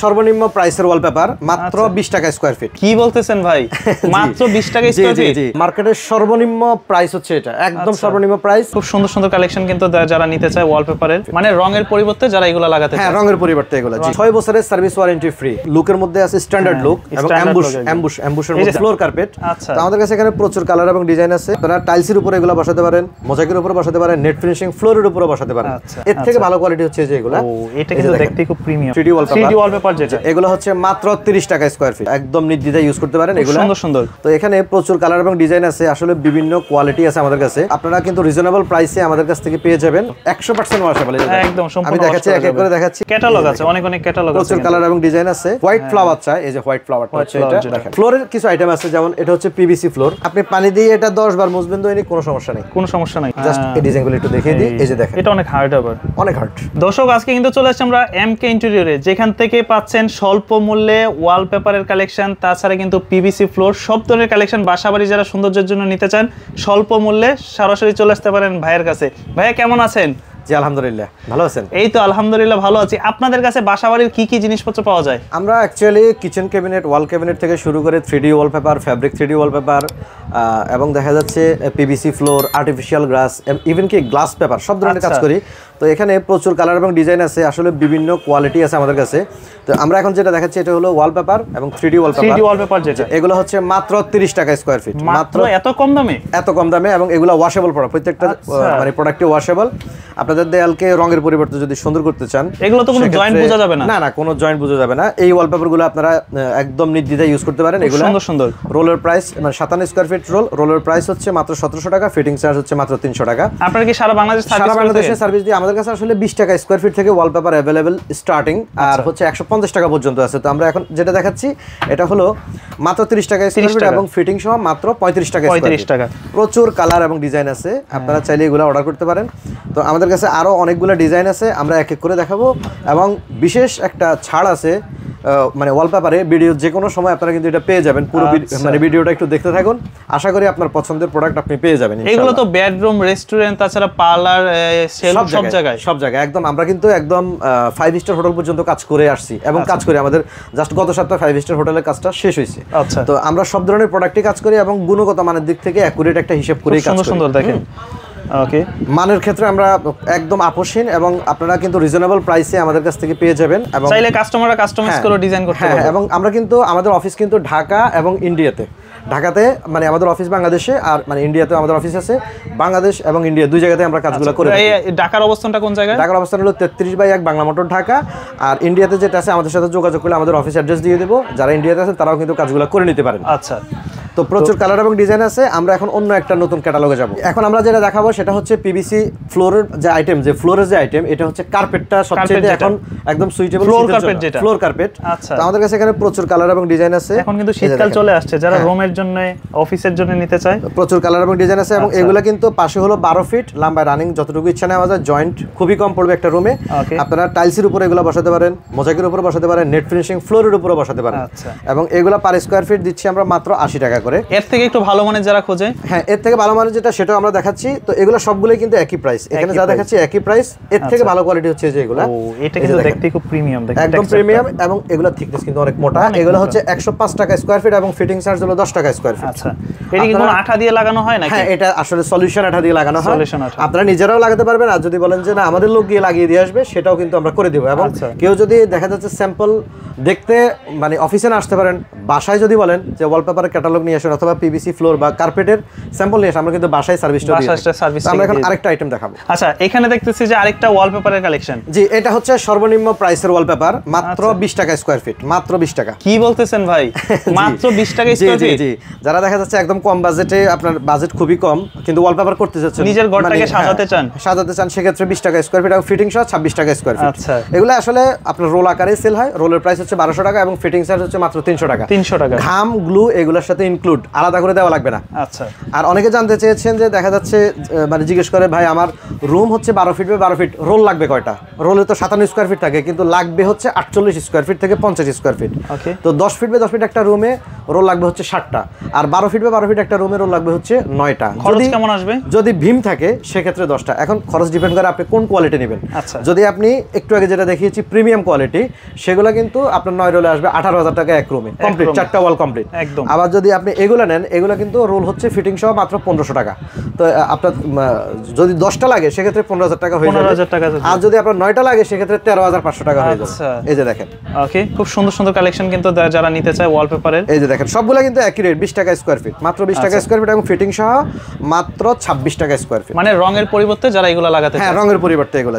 সর্বনিম্ন প্রাইসের ওয়ালপেপার মাত্র 20 টাকা স্কয়ার ফিট। কি বলতেছেন ভাই, মাত্র 20 টাকা স্কয়ার ফিট? জি, মার্কেটের সর্বনিম্ন প্রাইস হচ্ছে এটা, একদম সর্বনিম্ন প্রাইস। খুব সুন্দর সুন্দর কালেকশন কিন্তু যারা নিতে চায় ওয়ালপেপারের, মানে রঙের পরিবর্তে যারা এগুলো লাগাতে চায়। হ্যাঁ, রঙের পরিবর্তে এগুলো। জি, 6 বছরের সার্ভিস ওয়ারেন্টি ফ্রি। লুকের মধ্যে আছে স্ট্যান্ডার্ড লুক এবং অ্যাম্বুশের মধ্যে ফ্লোর কার্পেট। আচ্ছা, আমাদের কাছে এখানে প্রচুর কালার এবং ডিজাইন আছে। আপনারা টাইলসের উপরে এগুলো বসাতে পারেন, মোজাইকের উপরে বসাতে পারেন, নেট ফিনিশিং ফ্লোরের উপরে বসাতে পারেন। এর থেকে ভালো কোয়ালিটি হচ্ছে যে এগুলো। ও, এটা কিন্তু দেখতে খুব প্রিমিয়াম 3D ওয়ালপেপার যেটা। এগুলো হচ্ছে মাত্র 30 টাকা স্কয়ার ফিট, একদম নির্দ্বিধায় ইউজ করতে পারেন এগুলো। সুন্দর সুন্দর। তো এখানে প্রচুর কালার এবং ডিজাইন আছে, আসলে বিভিন্ন কোয়ালিটি আছে আমাদের কাছে। আপনারা কিন্তু রিজনেবল প্রাইসে আমাদের কাছ থেকে পেয়ে যাবেন 100% ওয়াশেবল। একদম সম্পূর্ণ। আমি দেখাচ্ছি, এক এক করে দেখাচ্ছি। ক্যাটালগ আছে, অনেক অনেক ক্যাটালগ আছে, প্রচুর কালার এবং ডিজাইন আছে। হোয়াইট ফ্লাওয়ার চাই, এই যে হোয়াইট ফ্লাওয়ারটা হচ্ছে এটা দেখেন। ফ্লোরের কিছু আইটেম আছে, যেমন এটা হচ্ছে পিভিসি ফ্লোর। আপনি পানি দিয়ে এটা 10 বার মুছবেন, দৈনিক কোনো সমস্যা নেই, কোনো সমস্যা নাই। জাস্ট এই ডিজাইনগুলো একটু দেখিয়ে দিই। এই যে দেখেন, এটা অনেক হার্ড আবার, অনেক হার্ড। দর্শক, আজকে কিন্তু চলে আসছে আমরা এমকে ইন্টেরিয়রে, যেখান থেকে পাচ্ছেন স্বল্প মূল্যে ওয়ালপেপারের কালেকশন, তাছাড়া কিন্তু পিভিসি ফ্লোর, সব ধরনের কালেকশন। বাসাবাড়ি যারা সৌন্দর্যের জন্য নিতে চান স্বল্প মূল্যে, সরাসরি চলে আসতে পারেন ভাইয়ের কাছে। ভাইয়া কেমন আছেন? জি, আলহামদুলিল্লাহ ভালো আছেন। এই তো আলহামদুলিল্লাহ ভালো আছি। আপনাদের কাছে বাসাবাড়ির কি কি জিনিসপত্র পাওয়া যায়? আমরা অ্যাকচুয়ালি কিচেন ক্যাবিনেট, ওয়াল ক্যাবিনেট থেকে শুরু করে 3D wallpaper, fabric 3D wallpaper, এবং দেখা যাচ্ছে PVC floor, artificial glass, even কি গ্লাস পেপার, সব ধরনের কাজ করি। তো এখানে প্রচুর কালার এবং ডিজাইন আছে, আসলে বিভিন্ন কোয়ালিটি আছে আমাদের কাছে। তো আমরা এখন যেটা দেখাচ্ছি এটা হলো ওয়ালপেপার এবং 3D ওয়ালপেপার যেটা, এগুলো হচ্ছে মাত্র 30 টাকা স্কয়ার ফিট। মাত্র এত কম দামে? এত কম দামে, এবং এগুলো ওয়াশেবল প্রোডাক্ট, প্রত্যেকটা মানে প্রোডাক্টই ওয়াশেবল। আপনাদের দেয়ালকে রঙের পরিবর্তে যদি সুন্দর করতে চান, এগুলো তো কোনো জয়েন্ট বোঝা যাবে না? না, কোনো জয়েন্ট বোঝা যাবে না। এই ওয়ালপেপারগুলো আপনারা একদম নির্দ্বিধায় ইউজ করতে পারেন। এগুলো সুন্দর সুন্দর। রোলের প্রাইস মানে 57 স্কয়ার ফিট রোলের প্রাইস হচ্ছে মাত্র 1700 টাকা, ফিটিং চার্জ হচ্ছে মাত্র 300 টাকা। আপনারা কি সারা বাংলাদেশে সার্ভিস দিয়ে? আমাদের কাছে আসলে 20 টাকা স্কয়ার ফিট থেকে ওয়ালপেপার अवेलेबल স্টার্টিং, আর হচ্ছে 150 টাকা পর্যন্ত আছে। তো আমরা এখন যেটা দেখাচ্ছি এটা হলো মাত্র 30 টাকা স্কয়ার ফিট এবং ফিটিং সহ মাত্র 35 টাকা স্কয়ার ফিট। প্রচুর কালার এবং ডিজাইন আছে, আপনারা চাইলে এগুলো অর্ডার করতে পারেন। তো আমাদের কাছে আরো অনেকগুলো ডিজাইন আছে, আমরা এক এক করে দেখাবো। এবং বিশেষ একটা ছাড় আছে মানে ওয়ালপেপারে, ভিডিও যে কোনো সময় আপনারা কিন্তু এটা পেয়ে যাবেন। পুরো মানে ভিডিওটা একটু দেখতে থাকুন, আশা করি আপনার পছন্দের প্রোডাক্ট আপনি পেয়ে যাবেন। এগুলো তো বেডরুম, রেস্টুরেন্ট, তাছাড়া পার্লার, সব জায়গায় একদম। আমরা কিন্তু একদম 5 স্টার হোটেল পর্যন্ত কাজ করে আসছি এবং কাজ করি। আমাদের জাস্ট গত সপ্তাহে 5 স্টার হোটেলের কাজটা শেষ হয়েছে। তো আমরা সব ধরনের প্রোডাক্টই কাজ করি এবং গুণগত মানের দিক থেকে অ্যাকুরেট একটা হিসাব করে কাজ করি। সুন্দর দেখেন। ওকে, মানের ক্ষেত্রে আমরা একদম আপোষহীন, এবং আপনারা কিন্তু রিজনেবল প্রাইসে আমাদের কাছ থেকে পেয়ে যাবেন। এবং চাইলে কাস্টমাররা কাস্টমাইজ করে ডিজাইন করতে পারবে। এবং আমরা কিন্তু আমাদের অফিস কিন্তু ঢাকা এবং ইন্ডিয়াতে। ঢাকাতে মানে আমাদের অফিস বাংলাদেশে, আর মানে ইন্ডিয়াতে আমাদের অফিস আছে। বাংলাদেশ এবং ইন্ডিয়া দুই জায়গাতে আমরা কাজগুলো করে থাকি। ঢাকার অবস্থানটা কোন জায়গায়? ঢাকার অবস্থান হলো 33/1 বাংলা মোটর ঢাকা। আর ইন্ডিয়াতে যেটা আছে আমাদের সাথে যোগাযোগ করলে আমাদের অফিস অ্যাড্রেস দিয়ে দেবো। যারা ইন্ডিয়াতে আছে তারাও কিন্তু কাজগুলো করে নিতে পারেন। আচ্ছা, তো প্রচুর কালার এবং ডিজাইন আছে। আমরা এখন অন্য একটা নতুন ক্যাটালগে যাব। এখন আমরা যেটা দেখাবো সেটা হচ্ছে পিভিসি ফ্লোরের যে আইটেম, এটা হচ্ছে কার্পেটটা সবচেয়ে এখন একদম সুইটেবল ফ্লোর কার্পেট। আচ্ছা, তো আমাদের কাছে এখানে প্রচুর কালার এবং ডিজাইন আছে। এখন কিন্তু শীতকাল চলে আসছে, যারা রুমের জন্য, অফিসের জন্য নিতে চায়, প্রচুর কালার এবং ডিজাইন আছে। এবং এগুলো কিন্তু পাশে হলো 12 ফিট লম্বা, রানিং যতটুকু ইচ্ছা নেওয়া যায়। জয়েন্ট খুবই কম পড়বে একটা রুমে। আপনারা টাইলসের উপরে এগুলো বসাতে পারেন, মোজাইকের উপরে বসাতে পারেন, নেট ফিনিশিং ফ্লোরের উপরে বসাতে পারেন। এবং এগুলো পার স্কয়ার ফিট দিচ্ছি আমরা মাত্র 80 টাকা করে। এর থেকে একটু ভালো মানের যারা খোঁজে, হ্যাঁ, এর থেকে ভালো মানের যেটা সেটাও আমরা দেখাচ্ছি। তো এগুলো সবগুলোই কিন্তু একই প্রাইস, এখানে যা দেখাচ্ছি একই প্রাইস। এর থেকে ভালো কোয়ালিটি হচ্ছে যে এগুলো। এটা কিন্তু দেখতে খুব প্রিমিয়াম, একদম প্রিমিয়াম। এবং এগুলো থিকনেস কিন্তু অনেক মোটা। এগুলো হচ্ছে 105 টাকা স্কয়ার ফিট এবং ফিটিং চার্জ হলো 10 টাকা স্কয়ার ফিট। আচ্ছা, এটা কি কোনো আঠা দিয়ে লাগানো হয় নাকি? হ্যাঁ, এটা আসলে সলিউশন আঠা দিয়ে লাগানো হয়। আপনারা নিজেরাও লাগাতে পারবেন, আর যদি বলেন যে না আমাদের লোক গিয়ে লাগিয়ে দিয়ে আসবে, সেটাও কিন্তু আমরা করে দেব। এবং কেউ যদি দেখা যাচ্ছে স্যাম্পল দেখতে মানে অফিসে না আসতে পারেন, বাসায় যদি বলেন যে ওয়ালপেপারের ক্যাটালগ নিয়ে আসেন অথবা পিভিসি ফ্লোর বা কার্পেটের স্যাম্পল নিয়ে আসেন, আমরা কিন্তু বাসায় সার্ভিসটা দিই। আমরা এখন আরেকটা আইটেম দেখাবো। আচ্ছা, এখানে দেখতেছি যে আরেকটা ওয়ালপেপারের কালেকশন। জি, এটা হচ্ছে সর্বনিম্ন প্রাইসের ওয়ালপেপার, মাত্র 20 টাকা স্কয়ার ফিট, মাত্র 20 টাকা। কি বলতেছেন ভাই, মাত্র 20 টাকা স্কয়ার ফিট? জি, যারা দেখা যাচ্ছে একদম কম বাজেটে, আপনার বাজেট খুবই কম কিন্তু ওয়ালপেপার করতে যাচ্ছেন, নিজের ঘরটাকে সাজাতে চান, সেক্ষেত্রে 20 টাকা স্কয়ার ফিট এবং ফিটিং সহ 26 টাকা স্কয়ার ফিট। আচ্ছা, এগুলো আসলে আপনার রোল আকারে সেল হয়। রোলের প্রাইস হচ্ছে 1200 টাকা এবং ফিটিং চার্জ হচ্ছে মাত্র 300 টাকা। 300 টাকা। ঘাম, গ্লু এগুলোর সাথে ইনক্লুড, আলাদা করে দেওয়া লাগবে না। আচ্ছা। আর অনেকে জানতে চেয়েছেন যে দেখা যাচ্ছে মানে জিজ্ঞেস করে ভাই আমার রুম হচ্ছে 12 ফিট বাই 12 ফিট, রোল লাগবে কয়টা? রোলে তো 57 স্কোয়ার ফিট থাকে, কিন্তু লাগবে হচ্ছে 48 স্কোয়ার ফিট থেকে 50 স্কোয়ার ফিট। তো 10 ফিট বাই 10 ফিট একটা রুমে রোল লাগবে হচ্ছে 60টা, আর 12 ফিট বাই 12 ফিট একটা রুমে রোল লাগবে হচ্ছে 9টা। খরচ কেমন আসবে? যদি ভীম থাকে সেক্ষেত্রে 10টা। এখন খরচ ডিপেন্ড করে আপনি কোন কোয়ালিটি নেবেন। আচ্ছা। যদি আপনি একটু আগে যেটা দেখিয়েছি প্রিমিয়াম কোয়ালিটি, সেগুলো কিন্তু আপনার 9 রোলে আসবে 18,000 টাকা এক রুমে কমপ্লিট, 4টা ওয়াল কমপ্লিট একদম। আবার যদি আপনি এগুলো নেন, এগুলো কিন্তু রোল হচ্ছে ফিটিং সহ মাত্র 1500 টাকা। তো আপনার যদি 10টা লাগে সেক্ষেত্রে 15,000 টাকা হয়ে যাবে, আর যদি আপনার 9টা লাগে সেক্ষেত্রে 13,500 টাকা হয়ে যাবে। এই যে দেখেন, ওকে, খুব সুন্দর সুন্দর কালেকশন কিন্তু যারা নিতে চায় ওয়ালপেপারের। এই যে দেখেন সবগুলো কিন্তু অ্যাকুরেট, 20 টাকা স্কয়ার ফিট, মাত্র 20 টাকা স্কয়ার ফিট, এবং ফিটিং সহ মাত্র 26 টাকা স্কয়ার ফিট। মানে রঙের পরিবর্তে যারা এগুলো লাগাতে চায়, হ্যাঁ রঙের পরিবর্তে এগুলো,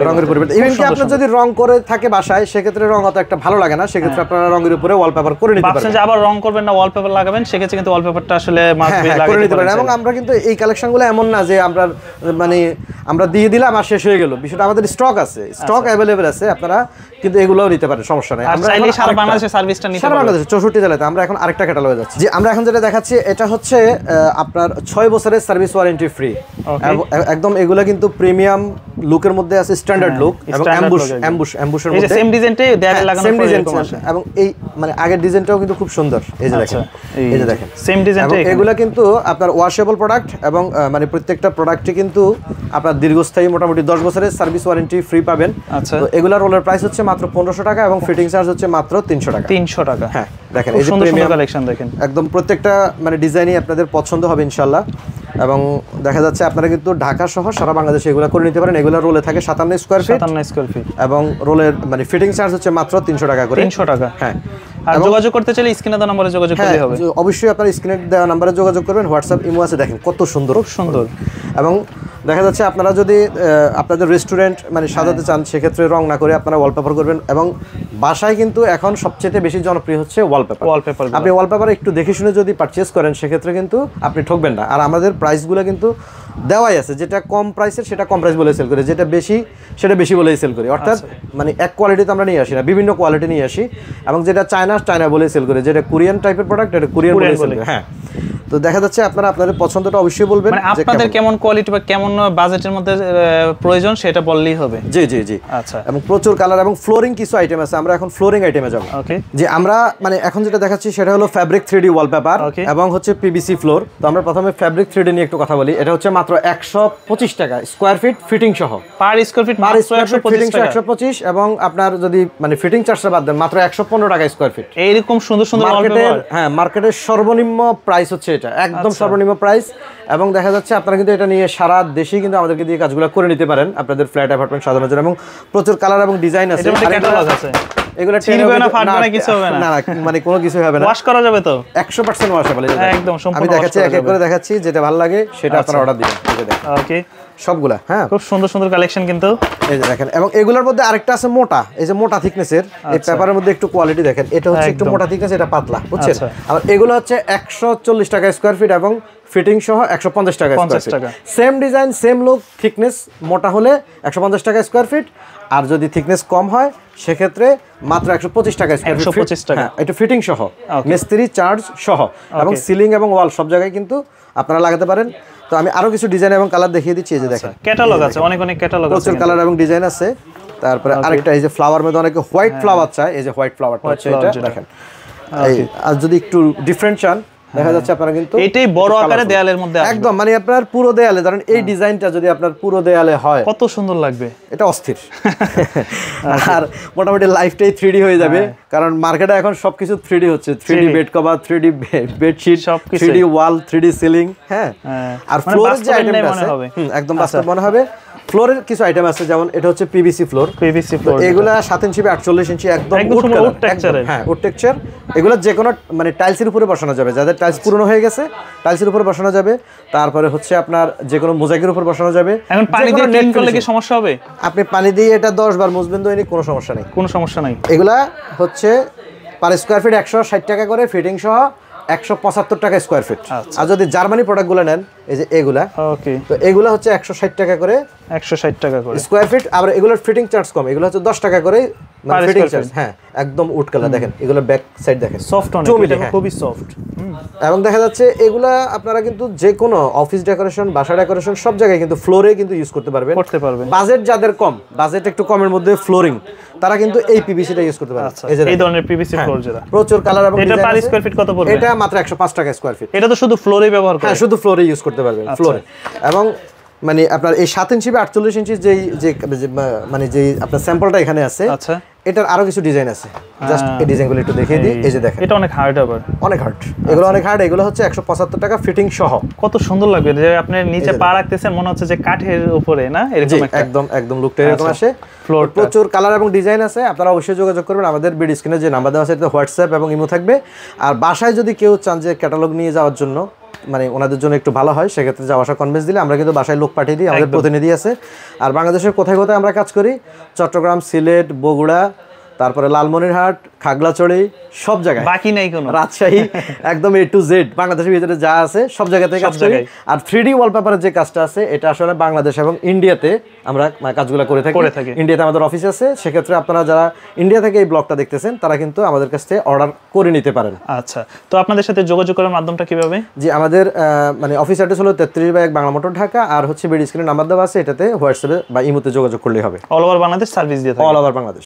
রঙের পরিবর্তে। ইভেন কি আপনি যদি রং করে থাকে বাসায়, সেক্ষেত্রে রং অত একটা ভালো লাগে না, সেক্ষেত্রে আপনারা রঙের উপরে ওয়ালপেপার করে নিতে পারবেন। যে আবার রং করবেন না ওয়ালপেপার লাগাবেন, সেক্ষেত্রে কিন্তু ওয়ালপেপারটা আসলে মাস্ট বি করে নিতে পারেন। এবং আমরা কিন্তু এই কালেকশনগুলো এমন না যে আমরা মানে আমরা দিয়ে দিলাম আর শেষ হয়ে গেল, বিষয়টা আমাদের স্টক আছে, স্টক অ্যাভেলেবেল আছে, আপনারা কিন্তু এগুলোও নিতে পারেন, সমস্যা নাই। আমরা চাইলে সারা বাংলাদেশে সার্ভিসটা নিতে পারবেন, সারা বাংলাদেশে 64 জেলাতে। আমরা এখন আরেকটা ক্যাটালগে যাচ্ছি, যে আমরা এখন যেটা দেখাচ্ছি এটা হচ্ছে আপনার 6 বছরের সার্ভিস ওয়ারেন্টি ফ্রি একদম। এগুলো কিন্তু প্রিমিয়াম লুকের মধ্যে আছে, স্ট্যান্ডার্ড লুক, এবং অ্যাম্বুশের মধ্যে সেম ডিজাইনটাই দেয়ালে লাগানো আছে, এবং এই মানে আগের ডিজাইনটাও কিন্তু খুব সুন্দর। এই যে দেখেন, এই যে দেখেন সেম ডিজাইনটাই। এগুলো কিন্তু আপনার ওয়াশেবল প্রোডাক্ট, এবং মানে প্রত্যেকটা প্রোডাক্টে কিন্তু আপনার দীর্ঘস্থায়ী মোটামুটি 10 বছরের সার্ভিস ওয়ারেন্টি ফ্রি পাবেন। আচ্ছা। তো এগুলা রোলের প্রাইস হচ্ছে মাত্র 1500 টাকা, এবং ফিটিং চার্জ হচ্ছে মাত্র 300 টাকা। 300 টাকা। হ্যাঁ দেখেন, এই যে প্রিমিয়াম কালেকশন দেখেন, একদম প্রত্যেকটা মানে ডিজাইনই আপনাদের পছন্দ হবে ইনশাআল্লাহ। এবং দেখা যাচ্ছে আপনারা কিন্তু ঢাকা সহ সারা বাংলাদেশে এগুলো করে নিতে পারেন। এগুলো রোলে থাকে 57 স্কয়ার ফিট, এবং রোলের মানে ফিটিং চার্জ হচ্ছে মাত্র 300 টাকা করে। 300 টাকা। হ্যাঁ। আর যোগাযোগ করতে চাইলে স্ক্রিনে দেওয়া নম্বরে যোগাযোগ করতে হবে। অবশ্যই আপনারা স্ক্রিনে দেওয়া নম্বরে যোগাযোগ করবেন। হোয়াটসঅ্যাপ, ইমো আছে, দেখেন কত সুন্দর, খুব সুন্দর। এবং দেখা যাচ্ছে আপনারা যদি আপনাদের রেস্টুরেন্ট মানে সাজাতে চান, সেক্ষেত্রে রং না করে আপনারা ওয়ালপেপার করবেন। এবং বাসায় কিন্তু এখন সবচেয়ে বেশি জনপ্রিয় হচ্ছে ওয়ালপেপার। আপনি ওয়ালপেপার একটু দেখে শুনে যদি পারচেজ করেন, সেক্ষেত্রে কিন্তু আপনি ঠকবেন না। আর আমাদের প্রাইসগুলো কিন্তু দেওয়াই আছে, যেটা কম প্রাইসের সেটা কম প্রাইস বলে সেল করি, যেটা বেশি সেটা বেশি বলেই সেল করি। অর্থাৎ মানে এক কোয়ালিটিতে আমরা নিয়ে আসি না, বিভিন্ন কোয়ালিটি নিয়ে আসি, এবং যেটা চায়না বলে সেল করি, যেটা কোরিয়ান টাইপের প্রোডাক্ট এটা কোরিয়ান বলে সেল করি। হ্যাঁ। তো দেখা যাচ্ছে আপনারা আপনাদের পছন্দটা অবশ্যই বলবেন, মানে আপনাদের কেমন কোয়ালিটি বা কেমন বাজেটের মধ্যে প্রয়োজন সেটা বললেই হবে। জি জি জি। আচ্ছা। এবং প্রচুর কালার এবং ফ্লোরিং কিছু আইটেম আছে, আমরা এখন ফ্লোরিং আইটেমে যাব। ওকে। যে আমরা মানে এখন যেটা দেখাচ্ছি সেটা হলো ফ্যাব্রিক 3D ওয়ালপেপার এবং হচ্ছে পিভিসি ফ্লোর। তো আমরা প্রথমে ফ্যাব্রিক 3D নিয়ে একটু কথা বলি। এটা হচ্ছে মাত্র 125 টাকা স্কয়ার ফিট ফিটিং সহ, পার স্কয়ার ফিট মাত্র 125, এবং আপনার যদি মানে ফিটিং চার্জটা বাদ দেন মাত্র 115 টাকা স্কয়ার ফিট। এইরকম সুন্দর সুন্দর ওয়ালপেপার। হ্যাঁ, মার্কেটের সর্বনিম্ন প্রাইস হচ্ছে এটা, একদম সর্বনিম্ন প্রাইস। এবং দেখা যাচ্ছে আপনারা কিন্তু এটা নিয়ে সারা দেশে কিন্তু আমাদেরকে দিয়ে কাজগুলো করে নিতে পারেন আপনাদের ফ্ল্যাট অ্যাপার্টমেন্ট সাজানোর জন্য। এবং প্রচুর কালার এবং ডিজাইন আছে, এগুলো ছিঁড়বে না, ফাটবে না, কিছু হবে না, না মানে কোনো কিছু হবে না। ওয়াশ করা যাবে তো 100% ওয়াশেবল। একদম সম্পূর্ণ। আমি দেখাচ্ছি, এক এক করে দেখাচ্ছি, যেটা ভালো লাগে সেটা আপনারা অর্ডার দিবেন। ওকে, সবগুলা। হ্যাঁ, খুব সুন্দর সুন্দর কালেকশন কিন্তু এই যে দেখেন। এবং এগুলোর মধ্যে আরেকটা আছে মোটা, এই যে মোটা থিকনেসের, এই পেপারের মধ্যে একটু কোয়ালিটি দেখেন, এটা হচ্ছে একটু মোটা থিকনেস, এটা পাতলা, বুঝছেন? আর এগুলো হচ্ছে 140 টাকা স্কয়ার ফিট, এবং ফিটিং সহ 150 টাকা square feet. Same design, same look, thickness মোটা হলে 150 টাকা স্কয়ার ফিট, আর যদি থিকনেস কম হয় সেক্ষেত্রে মাত্র 125 টাকা স্কয়ার ফিট। 125 টাকা। এটা ফিটিং সহ, মিস্ত্রি চার্জ সহ, এবং সিলিং এবং ওয়াল সব জায়গায় কিন্তু আপনারা লাগাতে পারেন। তো আমি আরো কিছু ডিজাইন এবং কালার দেখিয়ে দিচ্ছি। এই যে দেখেন, ক্যাটালগ আছে, অনেক অনেক ক্যাটালগ আছে, প্রচুর কালার এবং ডিজাইন আছে। তারপরে আরেকটা এই যে ফ্লাওয়ার মধ্যে অনেকে হোয়াইট ফ্লাওয়ার চায়, এই যে হোয়াইট ফ্লাওয়ারটা হচ্ছে এটা দেখেন। আর যদি একটু ডিফারেন্ট চান, দেখা যাচ্ছে আপনারা কিন্তু এটাই বড় আকারে দেয়ালের মধ্যে একদম মানে আপনার পুরো দেয়ালে, ধরেন এই ডিজাইনটা যদি আপনার পুরো দেয়ালে হয় কত সুন্দর লাগবে, এটা অস্থির। আর মোটামুটি লাইফটাই 3D হয়ে যাবে, কারণ মার্কেটে এখন সবকিছু 3D হচ্ছে, 3D bed cover, 3D bedsheet, 3D ওয়াল, 3D সিলিং। হ্যাঁ, আর ফ্লোরের যে আইটেমটা আছে একদম বাস্তব মনে হবে। ফ্লোরের কিছু আইটেম আছে, যেমন এটা হচ্ছে পিভিসি ফ্লোর। এগুলা 7 ইঞ্চি 48 ইঞ্চি একদম উড টেক্সচার। হ্যাঁ, উড টেক্সচার। এগুলো যে কোনো মানে টাইলসের উপরে বসানো যাবে, যাদের টাইলস পুরনো হয়ে গেছে টাইলসের উপরে বসানো যাবে। তারপরে হচ্ছে আপনার যে কোনো মোজাইকের উপর বসানো যাবে। এখন পানি দিয়ে ক্লিন করলে কি সমস্যা হবে? আপনি পানি দিয়ে এটা 10 বার মুছবেন, দৈনিক কোনো সমস্যা নেই, কোনো সমস্যা নাই। এগুলা হচ্ছে পার স্কয়ার ফিট 160 টাকা করে, ফিটিং সহ 175 টাকা স্কয়ার ফিট। আর যদি জার্মানি প্রোডাক্টগুলো নেন, এই যে এগুলা। ওকে, তো এগুলা হচ্ছে 160 টাকা করে, 160 টাকা করে স্কয়ার ফিট। আবার এগুলোর ফিটিং চার্জ কম, এগুলো হচ্ছে 10 টাকা করে মানে ফিটিং চার্জ। হ্যাঁ, একদম উড কালার দেখেন, এগুলো ব্যাক সাইড দেখেন সফট অনেক, এটা খুবই সফট। এবং দেখা যাচ্ছে এগুলা আপনারা কিন্তু যে কোনো অফিস ডেকোরেশন, বাসা ডেকোরেশন সব জায়গায় কিন্তু ফ্লোরে কিন্তু ইউজ করতে পারবেন। বাজেট যাদের কম, বাজেট একটু কমের মধ্যে ফ্লোরিং, তারা কিন্তু এই পিভিসিটা ইউজ করতে পারে। এই ধরনের পিভিসি ফ্লোর যেটা প্রচুর কালার এবং এটা পার স্কয়ার ফিট কত পড়বে? এটা মাত্র 105 টাকা স্কয়ার ফিট। এটা তো শুধু ফ্লোরেই ব্যবহার করে? হ্যাঁ, শুধু ফ্লোরে ইউজ করতে পারবেন, ফ্লোরে। এবং মানে আপনার এই 7 ইঞ্চি বা 48 ইঞ্চি যে মানে যে আপনার স্যাম্পলটা এখানে আছে, আচ্ছা, এটার আরো কিছু ডিজাইন আছে। জাস্ট এই ডিজাইনগুলো একটু দেখিয়ে দিই। এই যে দেখেন, এটা অনেক হার্ড আবার, অনেক হার্ড, এগুলো অনেক হার্ড। এগুলো হচ্ছে 175 টাকা ফিটিং সহ। কত সুন্দর লাগবে যে আপনি নিচে পা রাখতেছেন, মনে হচ্ছে যে কাঠের উপরে না, এরকম একটা একদম লুকটা এরকম আসে। ফ্লোর প্রচুর কালার এবং ডিজাইন আছে, আপনারা অবশ্যই যোগাযোগ করবেন। আমাদের ভিডিও স্ক্রিনে যে নাম্বার দেওয়া আছে এটাতে হোয়াটসঅ্যাপ এবং ইমো থাকবে। আর বাসায় যদি কেউ চান যে ক্যাটালগ নিয়ে যাওয়ার জন্য, মানে ওনাদের জন্য একটু ভালো হয়, সেক্ষেত্রে যাওয়া আসা কনভেন্স দিলে আমরা কিন্তু বাসায় লোক পাঠিয়ে দিই, আমাদের প্রতিনিধি আছে। আর বাংলাদেশের কোথায় কোথায় আমরা কাজ করি, চট্টগ্রাম, সিলেট, বগুড়া, তারপরে লালমনিরহাট, খাগড়াছড়ি, সব জায়গায়, বাকি নাই কোনো, রাজশাহী, একদম A to Z বাংলাদেশের ভিতরে যা আছে সব জায়গাতে কাজ করি। আর 3D ওয়ালপেপারের যে কাজটা আছে, এটা আসলে বাংলাদেশ এবং ইন্ডিয়াতে আমরা কাজগুলো করে থাকি। ইন্ডিয়াতে আমাদের অফিস আছে, সেক্ষেত্রে আপনারা যারা ইন্ডিয়া থেকে এই ব্লগটা দেখতেছেন, তারা কিন্তু আমাদের কাছ থেকে অর্ডার করে নিতে পারেন। আচ্ছা, তো আপনাদের সাথে যোগাযোগ করার মাধ্যমটা কিভাবে? জি, আমাদের মানে অফিস অ্যাড্রেস হলো 33/1 বাংলা মোটর, ঢাকা। আর হচ্ছে ভিডিও স্ক্রিনে নাম্বার দেওয়া আছে, এটাতে হোয়াটসঅ্যাপে বা ইমোতে যোগাযোগ করলেই হবে। অল ওভার বাংলাদেশ সার্ভিস দিয়ে থাকে? All over Bangladesh.